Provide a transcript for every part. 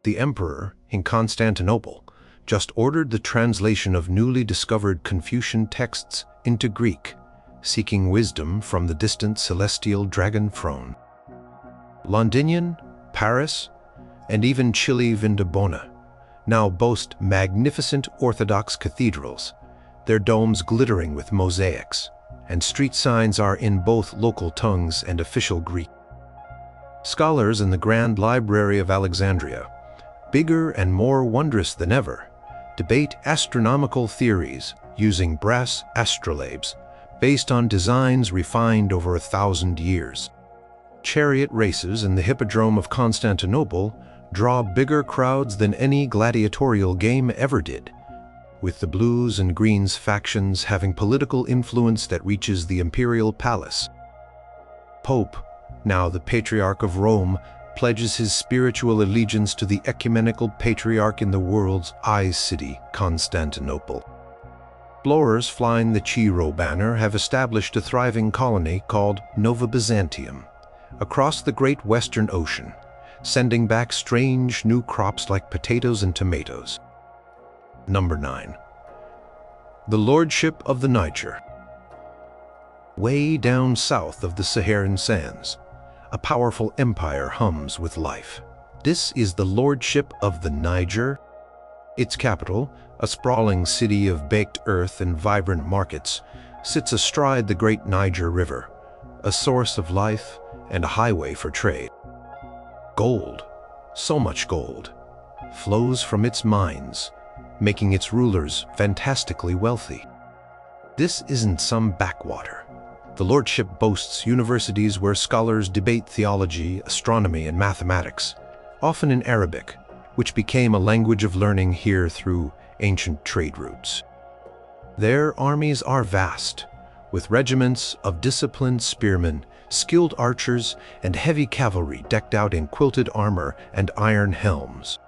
The emperor, in Constantinople, just ordered the translation of newly discovered Confucian texts into Greek, seeking wisdom from the distant celestial dragon throne. Londinian, Paris, and even Chile Vindobona now boast magnificent Orthodox cathedrals, their domes glittering with mosaics, and street signs are in both local tongues and official Greek. Scholars in the Grand Library of Alexandria, bigger and more wondrous than ever, debate astronomical theories using brass astrolabes based on designs refined over 1,000 years. Chariot races in the Hippodrome of Constantinople draw bigger crowds than any gladiatorial game ever did, with the blues and greens factions having political influence that reaches the imperial palace. Pope, now the Patriarch of Rome, pledges his spiritual allegiance to the ecumenical patriarch in the world's eye city, Constantinople. Explorers flying the Chi-Rho banner have established a thriving colony called Nova Byzantium across the great Western Ocean, sending back strange new crops like potatoes and tomatoes. Number 9. The Lordship of the Niger. Way down south of the Saharan sands, a powerful empire hums with life. This is the Lordship of the Niger. Its capital, a sprawling city of baked earth and vibrant markets, sits astride the great Niger River, a source of life and a highway for trade. Gold, so much gold, flows from its mines, making its rulers fantastically wealthy. This isn't some backwater. The Lordship boasts universities where scholars debate theology, astronomy, and mathematics, often in Arabic, which became a language of learning here through ancient trade routes. Their armies are vast, with regiments of disciplined spearmen, skilled archers, and heavy cavalry decked out in quilted armor and iron helms.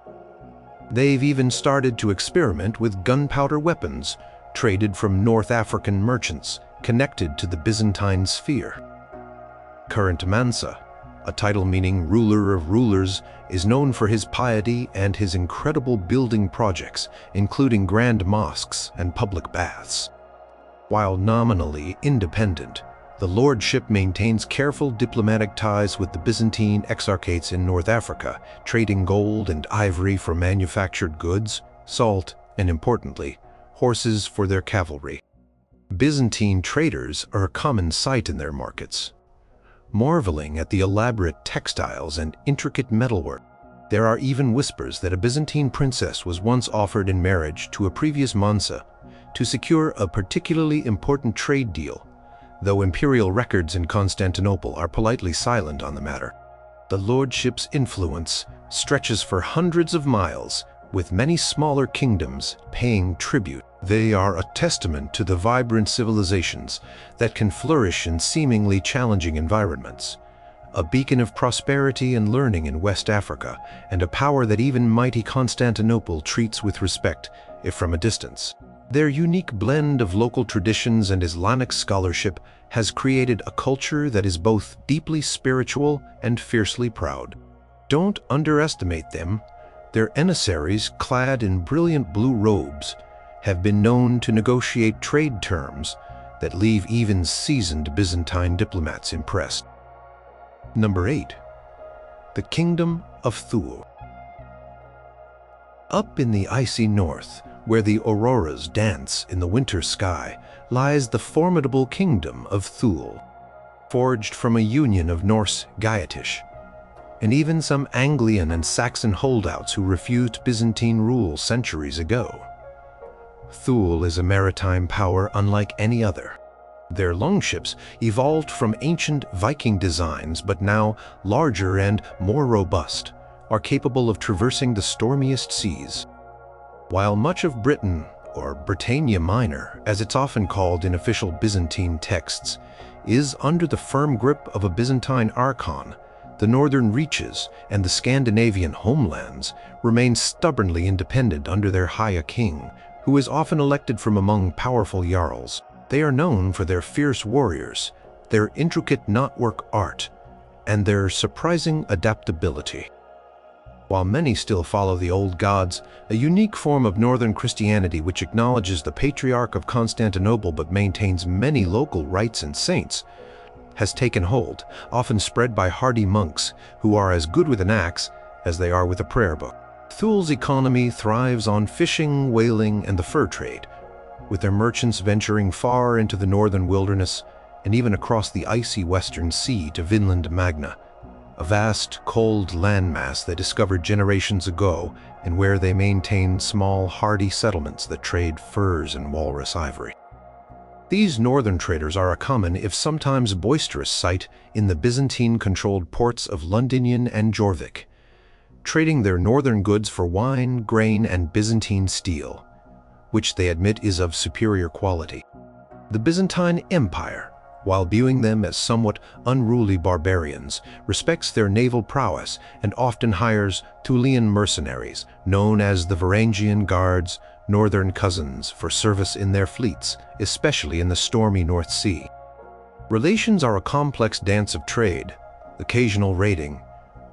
They've even started to experiment with gunpowder weapons traded from North African merchants connected to the Byzantine sphere. Current Mansa, a title meaning ruler of rulers, is known for his piety and his incredible building projects, including grand mosques and public baths. While nominally independent, the Lordship maintains careful diplomatic ties with the Byzantine Exarchates in North Africa, trading gold and ivory for manufactured goods, salt, and importantly, horses for their cavalry. Byzantine traders are a common sight in their markets. Marveling at the elaborate textiles and intricate metalwork, there are even whispers that a Byzantine princess was once offered in marriage to a previous Mansa to secure a particularly important trade deal, though imperial records in Constantinople are politely silent on the matter. The Lordship's influence stretches for hundreds of miles, with many smaller kingdoms paying tribute. They are a testament to the vibrant civilizations that can flourish in seemingly challenging environments, a beacon of prosperity and learning in West Africa, and a power that even mighty Constantinople treats with respect, if from a distance. Their unique blend of local traditions and Islamic scholarship has created a culture that is both deeply spiritual and fiercely proud. Don't underestimate them. Their emissaries, clad in brilliant blue robes, have been known to negotiate trade terms that leave even seasoned Byzantine diplomats impressed. Number 8. The Kingdom of Thule. Up in the icy north, where the auroras dance in the winter sky, lies the formidable Kingdom of Thule, forged from a union of Norse Geatish, and even some Anglian and Saxon holdouts who refused Byzantine rule centuries ago. Thule is a maritime power unlike any other. Their longships evolved from ancient Viking designs, but now larger and more robust, are capable of traversing the stormiest seas. While much of Britain, or Britannia Minor, as it's often called in official Byzantine texts, is under the firm grip of a Byzantine archon, the northern reaches and the Scandinavian homelands remain stubbornly independent under their High King, who is often elected from among powerful jarls. They are known for their fierce warriors, their intricate knotwork art, and their surprising adaptability. While many still follow the old gods, a unique form of northern Christianity which acknowledges the Patriarch of Constantinople but maintains many local rites and saints has taken hold, often spread by hardy monks who are as good with an axe as they are with a prayer book. Thule's economy thrives on fishing, whaling, and the fur trade, with their merchants venturing far into the northern wilderness and even across the icy western sea to Vinland Magna, a vast, cold landmass they discovered generations ago and where they maintain small, hardy settlements that trade furs and walrus ivory. These northern traders are a common, if sometimes boisterous, sight in the Byzantine-controlled ports of Londinium and Jorvik, trading their northern goods for wine, grain, and Byzantine steel, which they admit is of superior quality. The Byzantine Empire, while viewing them as somewhat unruly barbarians, respects their naval prowess and often hires Thulean mercenaries, known as the Varangian Guards, northern cousins, for service in their fleets, especially in the stormy North Sea. Relations are a complex dance of trade, occasional raiding,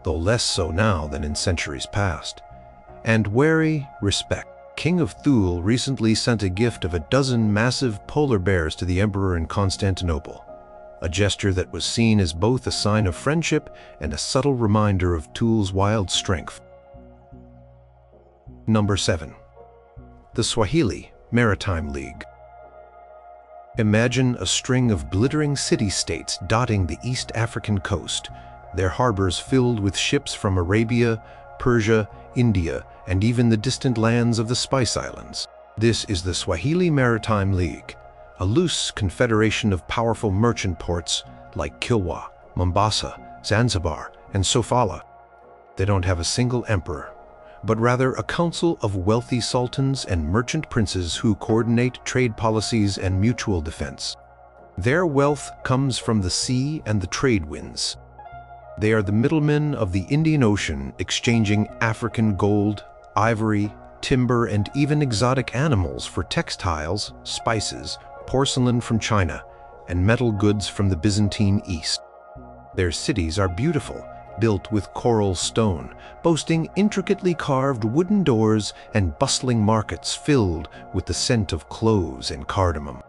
though less so now than in centuries past, and wary respect. King of Thule recently sent a gift of 12 massive polar bears to the emperor in Constantinople, a gesture that was seen as both a sign of friendship and a subtle reminder of Thule's wild strength. Number 7. The Swahili Maritime League. Imagine a string of glittering city-states dotting the East African coast, their harbors filled with ships from Arabia, Persia, India, and even the distant lands of the Spice Islands. This is the Swahili Maritime League, a loose confederation of powerful merchant ports like Kilwa, Mombasa, Zanzibar, and Sofala. They don't have a single emperor, but rather a council of wealthy sultans and merchant princes who coordinate trade policies and mutual defense. Their wealth comes from the sea and the trade winds. They are the middlemen of the Indian Ocean, exchanging African gold, ivory, timber, and even exotic animals for textiles, spices, porcelain from China, and metal goods from the Byzantine East. Their cities are beautiful, built with coral stone, boasting intricately carved wooden doors and bustling markets filled with the scent of cloves and cardamom.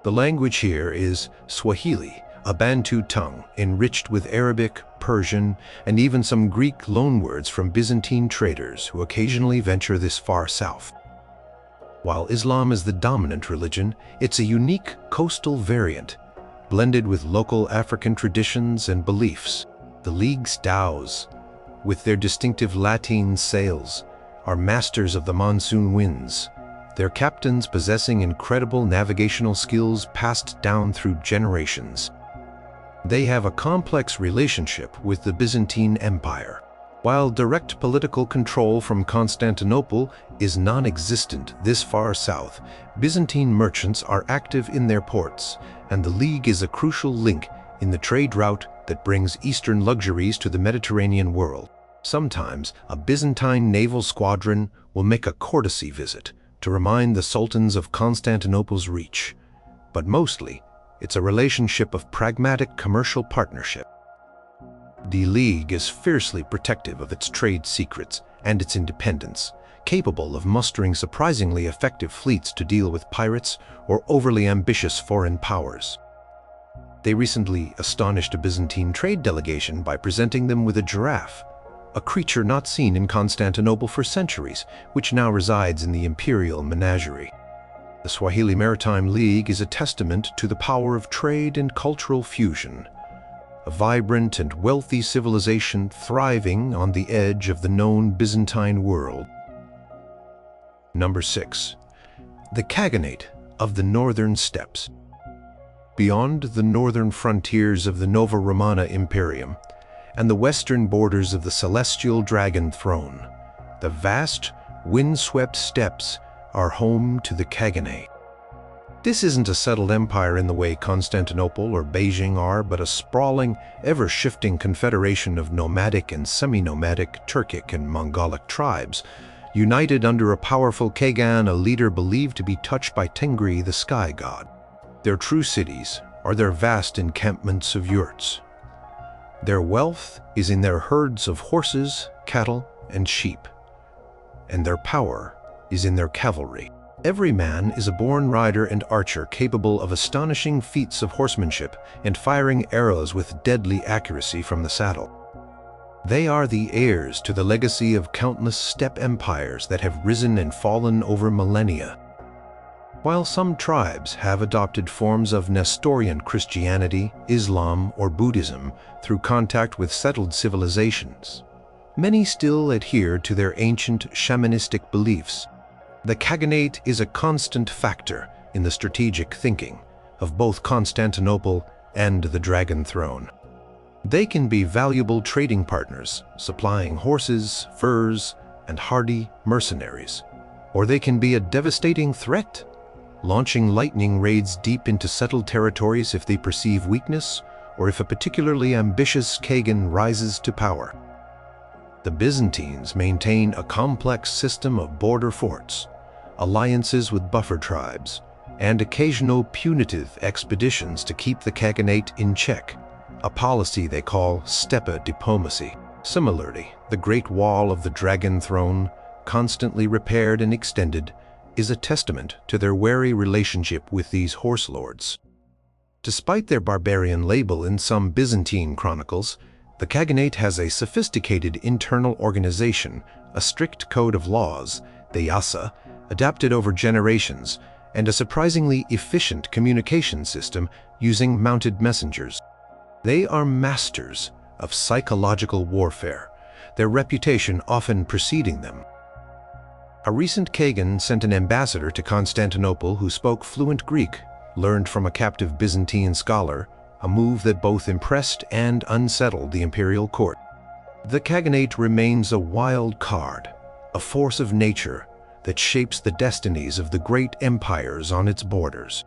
The language here is Swahili, a Bantu tongue enriched with Arabic, Persian, and even some Greek loanwords from Byzantine traders who occasionally venture this far south. While Islam is the dominant religion, it's a unique coastal variant, blended with local African traditions and beliefs. The League's dhows, with their distinctive lateen sails, are masters of the monsoon winds, their captains possessing incredible navigational skills passed down through generations. They have a complex relationship with the Byzantine Empire. While direct political control from Constantinople is non-existent this far south, Byzantine merchants are active in their ports, and the League is a crucial link in the trade route that brings Eastern luxuries to the Mediterranean world. Sometimes a Byzantine naval squadron will make a courtesy visit to remind the sultans of Constantinople's reach, but mostly it's a relationship of pragmatic commercial partnership. The League is fiercely protective of its trade secrets and its independence, capable of mustering surprisingly effective fleets to deal with pirates or overly ambitious foreign powers. They recently astonished a Byzantine trade delegation by presenting them with a giraffe, a creature not seen in Constantinople for centuries, which now resides in the imperial menagerie. The Swahili Maritime League is a testament to the power of trade and cultural fusion, a vibrant and wealthy civilization thriving on the edge of the known Byzantine world. Number 6. The Khaganate of the Northern Steppes. Beyond the northern frontiers of the Nova Romana Imperium and the western borders of the Celestial Dragon Throne, the vast, windswept steppes are home to the Khaganate. This isn't a settled empire in the way Constantinople or Beijing are, but a sprawling, ever-shifting confederation of nomadic and semi-nomadic Turkic and Mongolic tribes, united under a powerful Khagan, a leader believed to be touched by Tengri, the sky god. Their true cities are their vast encampments of yurts. Their wealth is in their herds of horses, cattle, and sheep, and their power is in their cavalry. Every man is a born rider and archer capable of astonishing feats of horsemanship and firing arrows with deadly accuracy from the saddle. They are the heirs to the legacy of countless steppe empires that have risen and fallen over millennia. While some tribes have adopted forms of Nestorian Christianity, Islam, or Buddhism through contact with settled civilizations, many still adhere to their ancient shamanistic beliefs. The Khaganate is a constant factor in the strategic thinking of both Constantinople and the Dragon Throne. They can be valuable trading partners, supplying horses, furs, and hardy mercenaries. Or they can be a devastating threat, launching lightning raids deep into settled territories if they perceive weakness or if a particularly ambitious Khagan rises to power. The Byzantines maintain a complex system of border forts, alliances with buffer tribes, and occasional punitive expeditions to keep the Khaganate in check, a policy they call steppe diplomacy. Similarly, the Great Wall of the Dragon Throne, constantly repaired and extended, is a testament to their wary relationship with these horse lords. Despite their barbarian label in some Byzantine chronicles, the Khaganate has a sophisticated internal organization, a strict code of laws, the yasa, adapted over generations, and a surprisingly efficient communication system using mounted messengers. They are masters of psychological warfare, their reputation often preceding them. A recent Khagan sent an ambassador to Constantinople who spoke fluent Greek, learned from a captive Byzantine scholar, a move that both impressed and unsettled the imperial court. The Khaganate remains a wild card, a force of nature that shapes the destinies of the great empires on its borders.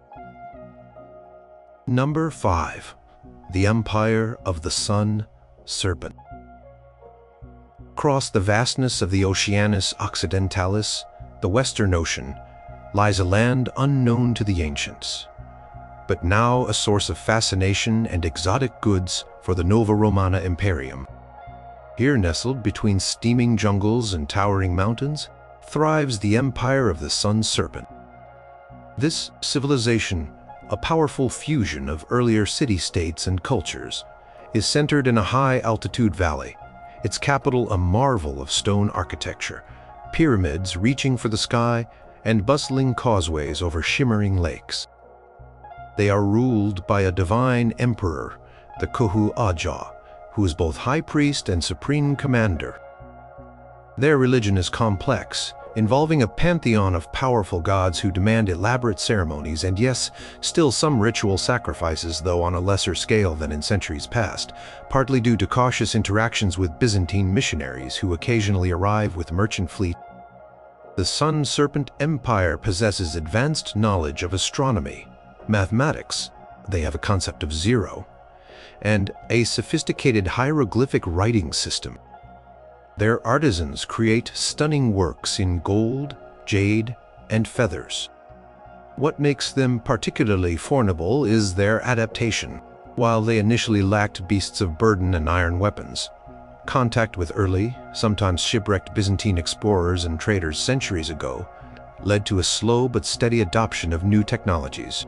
Number 5. The Empire of the Sun Serpent. Across the vastness of the Oceanus Occidentalis, the Western Ocean, lies a land unknown to the ancients, but now a source of fascination and exotic goods for the Nova Romana Imperium. Here, nestled between steaming jungles and towering mountains, thrives the Empire of the Sun Serpent. This civilization, a powerful fusion of earlier city-states and cultures, is centered in a high-altitude valley, its capital a marvel of stone architecture, pyramids reaching for the sky, and bustling causeways over shimmering lakes. They are ruled by a divine emperor, the Kohu Aja, who is both high priest and supreme commander. Their religion is complex, involving a pantheon of powerful gods who demand elaborate ceremonies and, yes, still some ritual sacrifices, though on a lesser scale than in centuries past, partly due to cautious interactions with Byzantine missionaries who occasionally arrive with merchant fleet. The Sun Serpent Empire possesses advanced knowledge of astronomy, mathematics, they have a concept of zero, and a sophisticated hieroglyphic writing system. Their artisans create stunning works in gold, jade, and feathers. What makes them particularly formidable is their adaptation. While they initially lacked beasts of burden and iron weapons, contact with early, sometimes shipwrecked Byzantine explorers and traders centuries ago led to a slow but steady adoption of new technologies.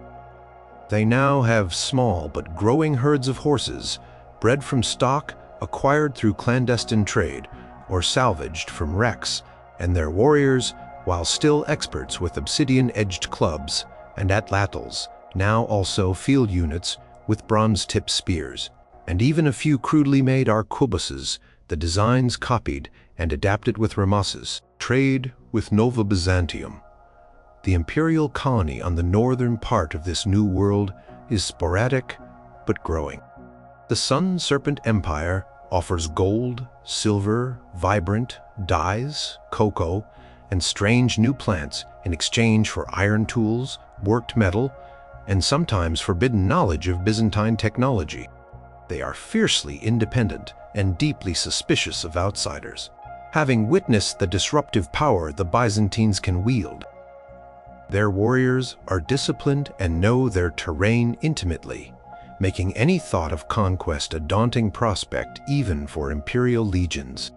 They now have small but growing herds of horses, bred from stock acquired through clandestine trade or salvaged from wrecks, and their warriors, while still experts with obsidian-edged clubs and atlatls, now also field units with bronze-tipped spears, and even a few crudely made arquebuses, the designs copied and adapted with ramasses. Trade with Nova Byzantium. The imperial colony on the northern part of this new world is sporadic but growing. The Sun Serpent Empire offers gold, silver, vibrant, dyes, cocoa, and strange new plants in exchange for iron tools, worked metal, and sometimes forbidden knowledge of Byzantine technology. They are fiercely independent and deeply suspicious of outsiders, having witnessed the disruptive power the Byzantines can wield. Their warriors are disciplined and know their terrain intimately, making any thought of conquest a daunting prospect even for imperial legions.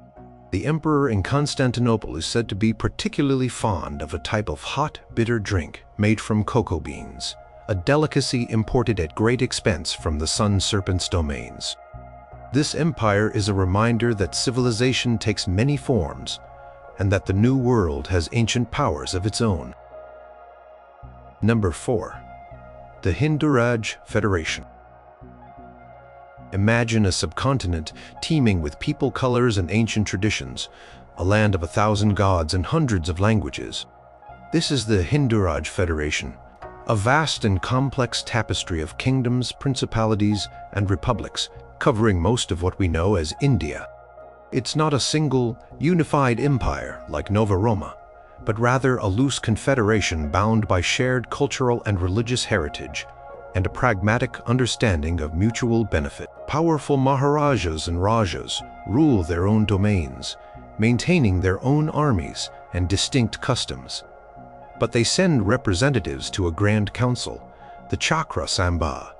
The emperor in Constantinople is said to be particularly fond of a type of hot, bitter drink made from cocoa beans, a delicacy imported at great expense from the sun serpent's domains. This empire is a reminder that civilization takes many forms and that the New World has ancient powers of its own. Number 4. The Hindu-Raj Federation. Imagine a subcontinent teeming with people, colors, and ancient traditions, a land of 1,000 gods and hundreds of languages. This is the Hindu-Raj Federation, a vast and complex tapestry of kingdoms, principalities, and republics, covering most of what we know as India. It's not a single, unified empire like Nova Roma, but rather a loose confederation bound by shared cultural and religious heritage and a pragmatic understanding of mutual benefit. Powerful Maharajas and Rajas rule their own domains, maintaining their own armies and distinct customs. But they send representatives to a Grand Council, the Chakra Sambha,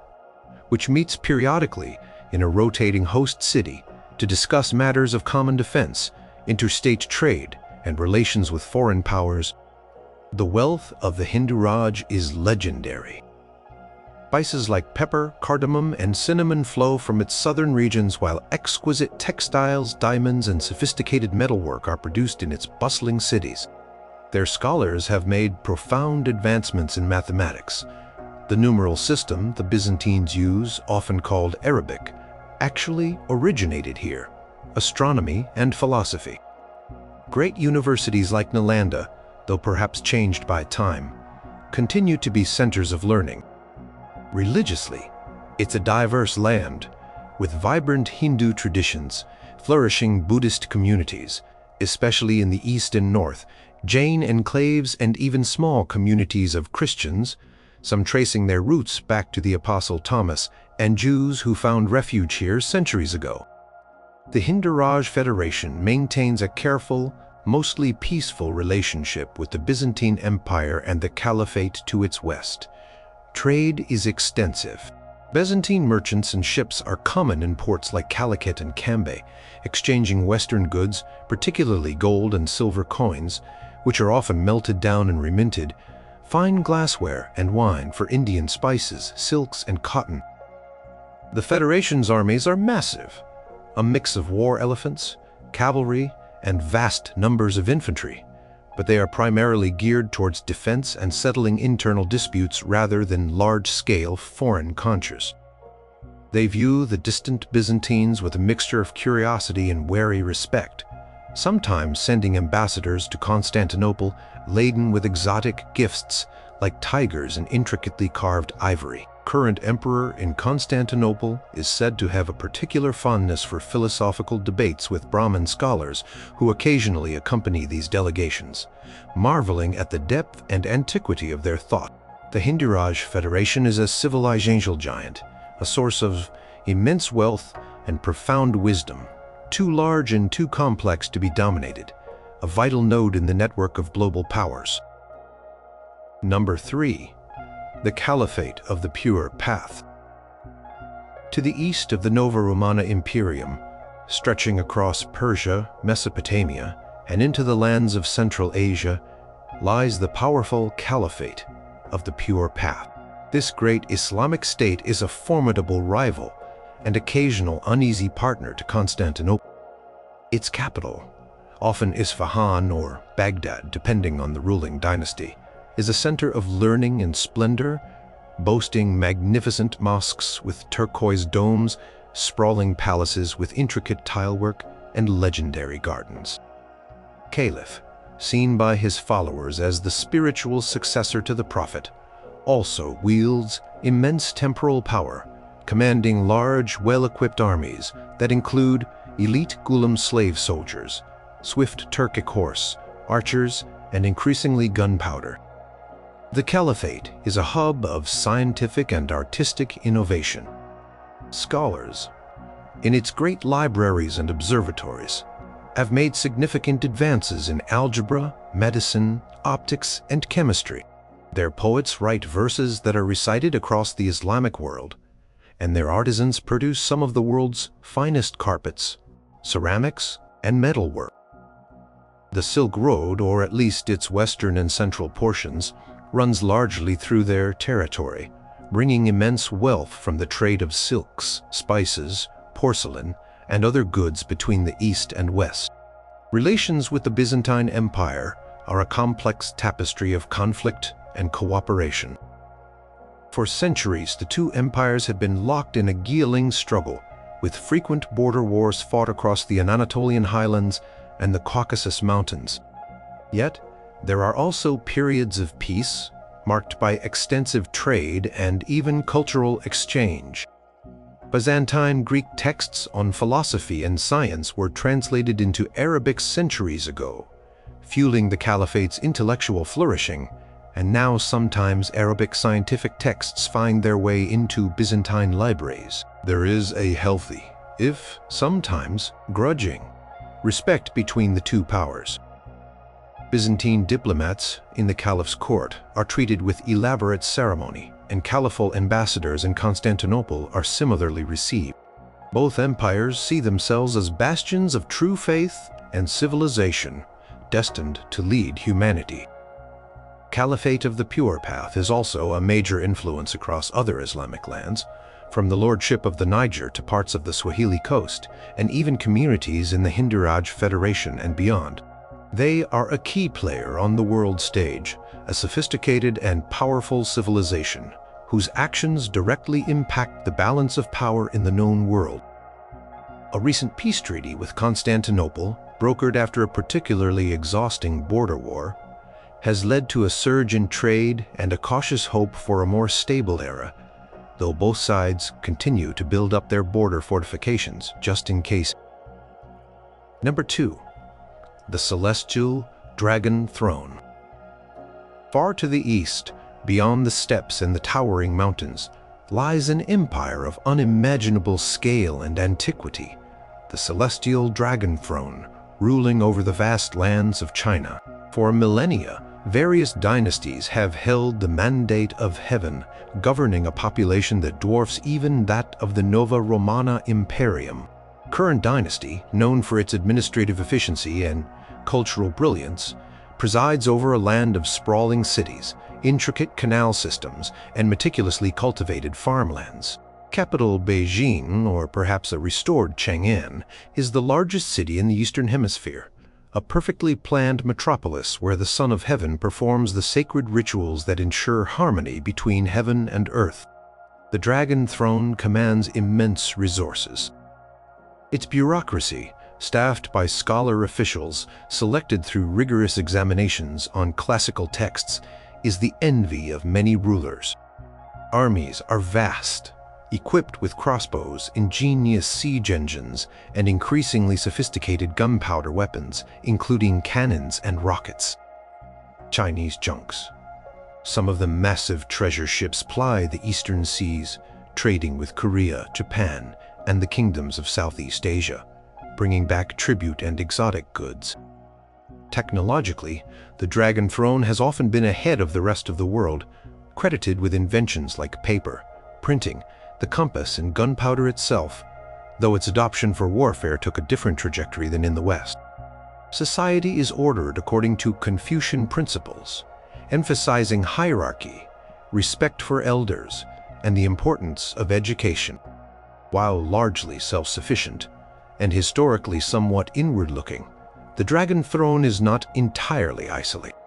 which meets periodically in a rotating host city to discuss matters of common defense, interstate trade, and relations with foreign powers. The wealth of the Hindu Raj is legendary. Spices like pepper, cardamom, and cinnamon flow from its southern regions, while exquisite textiles, diamonds, and sophisticated metalwork are produced in its bustling cities. Their scholars have made profound advancements in mathematics. The numeral system the Byzantines use, often called Arabic, actually originated here, astronomy and philosophy. Great universities like Nalanda, though perhaps changed by time, continue to be centers of learning. Religiously, it's a diverse land, with vibrant Hindu traditions, flourishing Buddhist communities, especially in the east and north, Jain enclaves, and even small communities of Christians, some tracing their roots back to the Apostle Thomas, and Jews who found refuge here centuries ago. The Hindu-Raj Federation maintains a careful, mostly peaceful relationship with the Byzantine Empire and the Caliphate to its west. Trade is extensive. Byzantine merchants and ships are common in ports like Calicut and Cambay, exchanging Western goods, particularly gold and silver coins, which are often melted down and reminted, fine glassware and wine for Indian spices, silks, and cotton. The Federation's armies are massive, a mix of war elephants, cavalry, and vast numbers of infantry, but they are primarily geared towards defense and settling internal disputes rather than large-scale foreign conquests. They view the distant Byzantines with a mixture of curiosity and wary respect, sometimes sending ambassadors to Constantinople laden with exotic gifts like tigers and intricately carved ivory. Current emperor in Constantinople is said to have a particular fondness for philosophical debates with Brahmin scholars who occasionally accompany these delegations, marveling at the depth and antiquity of their thought. The Hindu-Raj Federation is a civilizatial giant, a source of immense wealth and profound wisdom, too large and too complex to be dominated, a vital node in the network of global powers. Number 3. The Caliphate of the Pure Path. To the east of the Nova Romana Imperium, stretching across Persia, Mesopotamia, and into the lands of Central Asia, lies the powerful Caliphate of the Pure Path. This great Islamic state is a formidable rival and occasional uneasy partner to Constantinople. Its capital, often Isfahan or Baghdad depending on the ruling dynasty, is a center of learning and splendor, boasting magnificent mosques with turquoise domes, sprawling palaces with intricate tilework, and legendary gardens. Caliph, seen by his followers as the spiritual successor to the Prophet, also wields immense temporal power, commanding large, well-equipped armies that include elite Ghulam slave soldiers, swift Turkic horse, archers, and increasingly gunpowder. The Caliphate is a hub of scientific and artistic innovation. Scholars, in its great libraries and observatories, have made significant advances in algebra, medicine, optics, and chemistry. Their poets write verses that are recited across the Islamic world, and their artisans produce some of the world's finest carpets, ceramics, and metalwork. The Silk Road, or at least its western and central portions, runs largely through their territory, bringing immense wealth from the trade of silks, spices, porcelain, and other goods between the East and West. Relations with the Byzantine Empire are a complex tapestry of conflict and cooperation. For centuries, the two empires had been locked in a Guiling struggle, with frequent border wars fought across the Anatolian highlands and the Caucasus Mountains. Yet, there are also periods of peace, marked by extensive trade and even cultural exchange. Byzantine Greek texts on philosophy and science were translated into Arabic centuries ago, fueling the Caliphate's intellectual flourishing, and now sometimes Arabic scientific texts find their way into Byzantine libraries. There is a healthy, if sometimes grudging, respect between the two powers. Byzantine diplomats in the Caliph's court are treated with elaborate ceremony, and Caliphal ambassadors in Constantinople are similarly received. Both empires see themselves as bastions of true faith and civilization, destined to lead humanity. Caliphate of the Pure Path is also a major influence across other Islamic lands, from the Lordship of the Niger to parts of the Swahili coast, and even communities in the Hindu Federation and beyond. They are a key player on the world stage, a sophisticated and powerful civilization whose actions directly impact the balance of power in the known world. A recent peace treaty with Constantinople, brokered after a particularly exhausting border war, has led to a surge in trade and a cautious hope for a more stable era, though both sides continue to build up their border fortifications just in case. Number 2. The Celestial Dragon Throne. Far to the east, beyond the steppes and the towering mountains, lies an empire of unimaginable scale and antiquity, the Celestial Dragon Throne, ruling over the vast lands of China. For millennia, various dynasties have held the mandate of heaven, governing a population that dwarfs even that of the Nova Romana Imperium. Current dynasty, known for its administrative efficiency and cultural brilliance, presides over a land of sprawling cities, intricate canal systems, and meticulously cultivated farmlands. Capital Beijing, or perhaps a restored Chang'an, is the largest city in the Eastern Hemisphere, a perfectly planned metropolis where the Son of Heaven performs the sacred rituals that ensure harmony between heaven and earth. The Dragon Throne commands immense resources. Its bureaucracy, staffed by scholar officials selected through rigorous examinations on classical texts, is the envy of many rulers. Armies are vast, equipped with crossbows, ingenious siege engines, and increasingly sophisticated gunpowder weapons, including cannons and rockets. Chinese junks. Some of the massive treasure ships ply the eastern seas, trading with Korea, Japan, and the kingdoms of Southeast Asia, bringing back tribute and exotic goods. Technologically, the Dragon Throne has often been ahead of the rest of the world, credited with inventions like paper, printing, the compass, and gunpowder itself, though its adoption for warfare took a different trajectory than in the West. Society is ordered according to Confucian principles, emphasizing hierarchy, respect for elders, and the importance of education. While largely self-sufficient, and historically somewhat inward-looking, the Dragon Throne is not entirely isolated.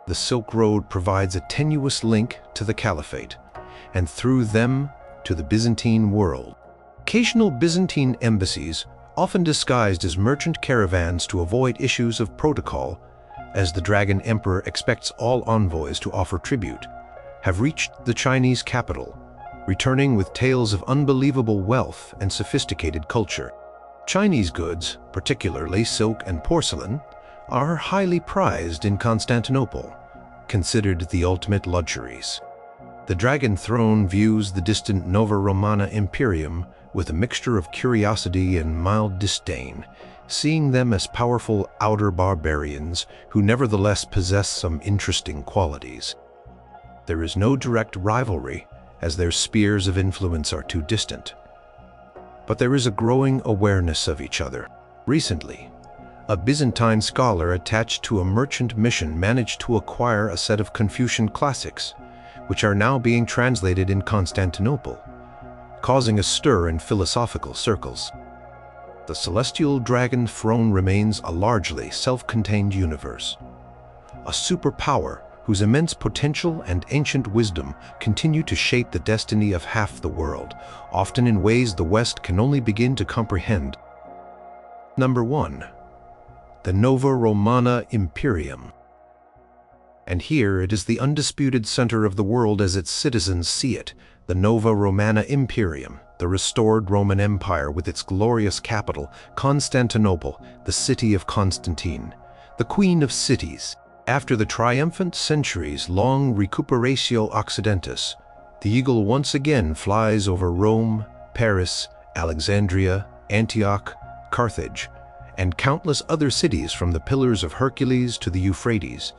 The Silk Road provides a tenuous link to the Caliphate, and through them to the Byzantine world. Occasional Byzantine embassies, often disguised as merchant caravans to avoid issues of protocol, as the Dragon Emperor expects all envoys to offer tribute, have reached the Chinese capital, returning with tales of unbelievable wealth and sophisticated culture. Chinese goods, particularly silk and porcelain, are highly prized in Constantinople, considered the ultimate luxuries. The Dragon Throne views the distant Nova Romana Imperium with a mixture of curiosity and mild disdain, seeing them as powerful outer barbarians who nevertheless possess some interesting qualities. There is no direct rivalry, as their spheres of influence are too distant. But there is a growing awareness of each other. Recently, a Byzantine scholar attached to a merchant mission managed to acquire a set of Confucian classics, which are now being translated in Constantinople, causing a stir in philosophical circles. The celestial dragon throne remains a largely self-contained universe, a superpower whose immense potential and ancient wisdom continue to shape the destiny of half the world, often in ways the West can only begin to comprehend. Number 1. The Nova Romana Imperium. And here it is the undisputed center of the world as its citizens see it, the Nova Romana Imperium, the restored Roman Empire with its glorious capital, Constantinople, the city of Constantine, the queen of cities. After the triumphant centuries-long Recuperatio Occidentis, the eagle once again flies over Rome, Paris, Alexandria, Antioch, Carthage, and countless other cities from the Pillars of Hercules to the Euphrates,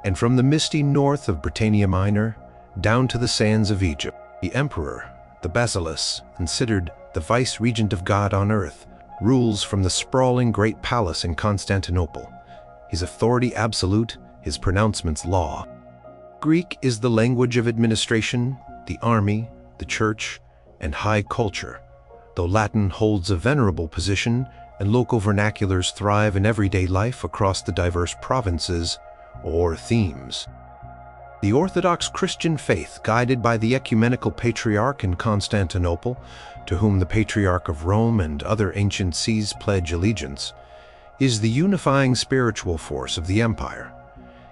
and from the misty north of Britannia Minor down to the sands of Egypt. The emperor, the basileus, considered the vice-regent of God on earth, rules from the sprawling great palace in Constantinople, his authority absolute, his pronouncements law. Greek is the language of administration, the army, the church, and high culture, though Latin holds a venerable position and local vernaculars thrive in everyday life across the diverse provinces or themes. The Orthodox Christian faith, guided by the ecumenical patriarch in Constantinople, to whom the Patriarch of Rome and other ancient sees pledge allegiance, is the unifying spiritual force of the empire.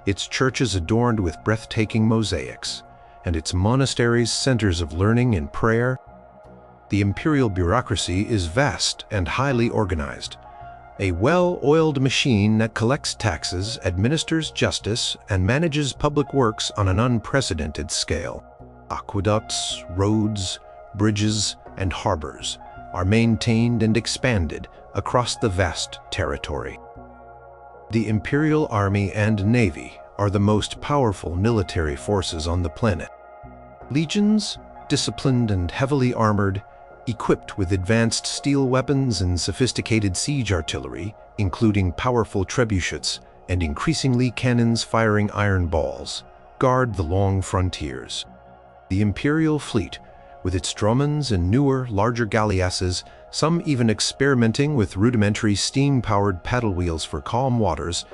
Its churches adorned with breathtaking mosaics, and its monasteries centers of learning and prayer. The imperial bureaucracy is vast and highly organized, a well-oiled machine that collects taxes, administers justice, and manages public works on an unprecedented scale. Aqueducts, roads, bridges, and harbors are maintained and expanded across the vast territory. The imperial army and navy are the most powerful military forces on the planet. Legions, disciplined and heavily armored, equipped with advanced steel weapons and sophisticated siege artillery, including powerful trebuchets and increasingly cannons firing iron balls, guard the long frontiers. The imperial fleet, with its dromons and newer, larger galleasses, some even experimenting with rudimentary steam-powered paddle wheels for calm waters,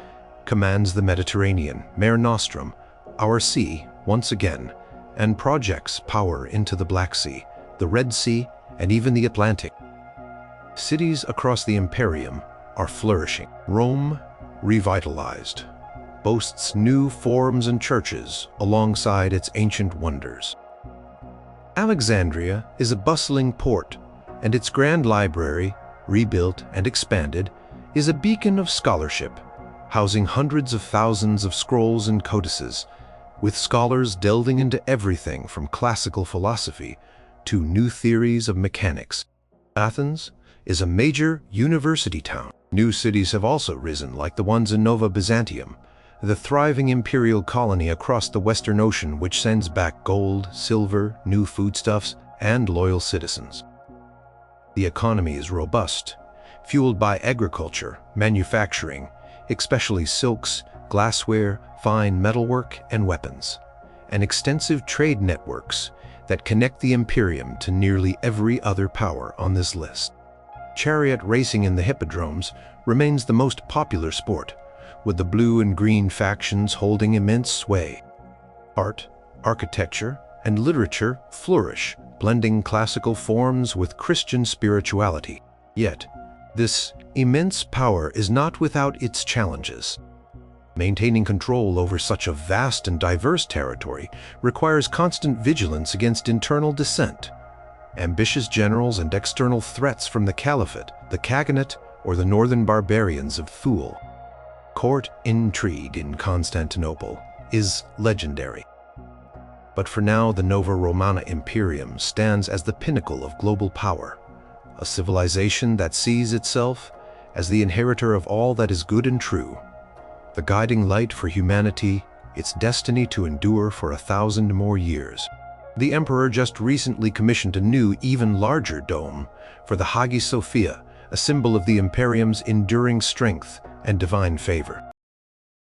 commands the Mediterranean, Mare Nostrum, our sea, once again, and projects power into the Black Sea, the Red Sea, and even the Atlantic. Cities across the Imperium are flourishing. Rome, revitalized, boasts new forms and churches alongside its ancient wonders. Alexandria is a bustling port, and its grand library, rebuilt and expanded, is a beacon of scholarship, housing hundreds of thousands of scrolls and codices, with scholars delving into everything from classical philosophy to new theories of mechanics. Athens is a major university town. New cities have also risen, like the ones in Nova Byzantium, the thriving imperial colony across the Western Ocean which sends back gold, silver, new foodstuffs, and loyal citizens. The economy is robust, fueled by agriculture, manufacturing, especially silks, glassware, fine metalwork, and weapons, and extensive trade networks that connect the Imperium to nearly every other power on this list. Chariot racing in the hippodromes remains the most popular sport, with the blue and green factions holding immense sway. Art, architecture, and literature flourish, blending classical forms with Christian spirituality. Yet, this immense power is not without its challenges. Maintaining control over such a vast and diverse territory requires constant vigilance against internal dissent, ambitious generals, and external threats from the Caliphate, the Khaganate, or the northern barbarians of Thule. Court intrigue in Constantinople is legendary. But for now, the Nova Romana Imperium stands as the pinnacle of global power, a civilization that sees itself as the inheritor of all that is good and true, the guiding light for humanity, its destiny to endure for 1,000 more years. The emperor just recently commissioned a new, even larger dome for the Hagia Sophia, a symbol of the Imperium's enduring strength and divine favor.